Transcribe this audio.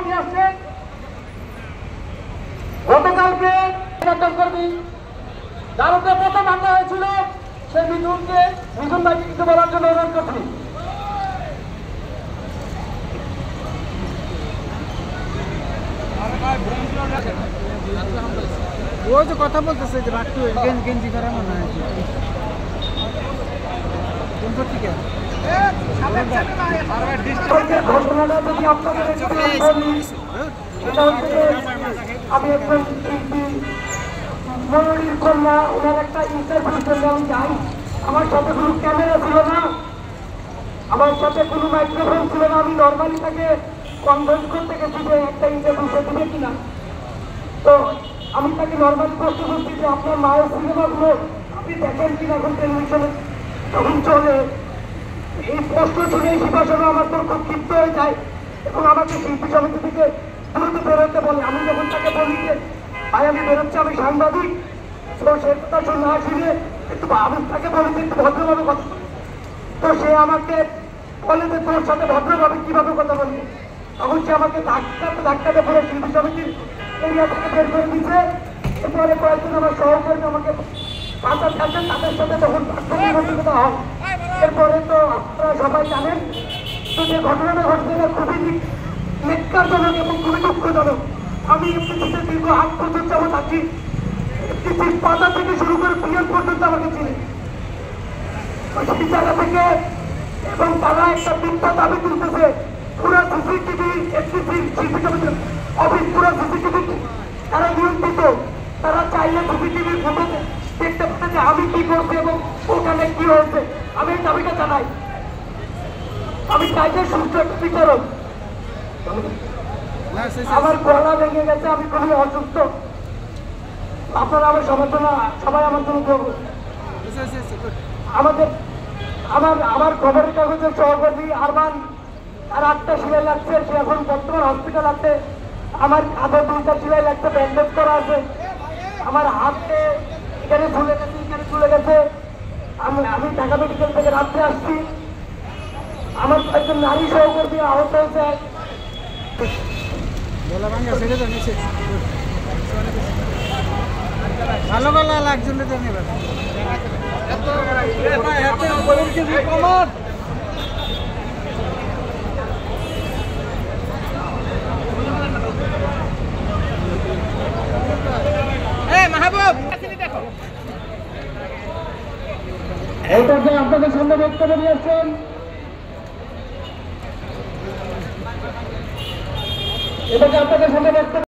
নিয়ে আসছেন। গতকালকে কর্মী যার উপরে প্রথম হামলা হয়েছিল সেই মিঠুন ভাইকে কিছু বলার জন্য অনুরোধ করছি। ওই যে কথা বলতেছে যে একটু গেঞ্জি করা মনে হয় থেকে আমি একজন মনোনীর কন্যা, ওনার একটা ইন্টারভিউ জন্য আমি যাই। আমার সাথে কোনো ক্যামেরা ছিল না, আমার সাথে কোনো মাইক্রোফোন ছিল না। আমি নর্মালি তাকে কনভিন্স করতে গেছি যে একটা ইন্টারভিউ সে দিবে কিনা। তো আমি তাকে নর্মালি প্রশ্ন করছি যে আপনার মায়ের সিনেমাগুলো আপনি দেখেন কিনা এখন টেলিভিশনে তখন চলে। এই প্রশ্ন শুনে শিবাসন আমার তো খুব ক্ষিপ্ত হয়ে যায় এবং আমাকে শিল্পী সমিতি থেকে দ্রুত বেরোতে বলে। আমি যখন তাকে বলি যে ভাই আমি বেরোচ্ছি, আমি সাংবাদিক, তো সে কথা শুনে না শুনে একটু আমি তাকে বলি যে একটু ভদ্রভাবে কথা। তো সে আমাকে বলে যে তোর সাথে ভদ্রভাবে কিভাবে কথা বলবি। তখন সে আমাকে ধাক্কাতে পড়ে শিল্পী সমিতির এরিয়া থেকে বের করে দিচ্ছে। এরপরে কয়েকজন আমার সহকর্মী আমাকে বাঁচা থাকেন, তাদের সাথে তখন কথা হয়। এরপরে তো আপনারা সবাই জানেন তো যে ঘটনাটা ঘটছে খুবই নেককারজনক এবং খুবই দুঃখজনক। আমি এফটিসিতে দীর্ঘ 8 বছর যাবত আছি। এফটিসির পাতা থেকে শুরু করে পিএন পর্যন্ত আমাকে চিনি। সেই জায়গা থেকে এবং তারা একটা মিথ্যা দাবি তুলতেছে পুরা সিসিটিভি এফটিসির শিল্পী সমিতির অফিস পুরা সিসিটিভি তারা নিয়ন্ত্রিত। তারা চাইলে সিসিটিভির ফটো দেখতে পারে যে আমি কি করছি এবং ওখানে কি হয়েছে। আমি এই দাবিটা জানাই। আমি চাই যে সুস্থ একটা বিচারক। আমার গলা ভেঙে গেছে, আমি খুবই অসুস্থ। আপনারা আমার সমর্থনা সবাই আমার জন্য করবো। আমার খবরের কাগজের সহকর্মী আরমান আর 8টা সিলাই লাগছে, সে এখন বর্তমান হসপিটাল আছে। আমার কাঁধে 2টা সিলাই লাগছে, ব্যান্ডেজ করা আছে। আমার হাতে এখানে ঝুলে গেছে, এখানে ঝুলে গেছে। আমি ঢাকা মেডিকেল থেকে রাত্রে আসছি। আমার একজন নারী সহকর্মী আহত হয়েছে। ভালো গলা লাগছিল এইটা যে আপনাদের সামনে বক্তব্য নিয়ে আসছেন, এটাকে আপনাদের সামনে বক্তব্য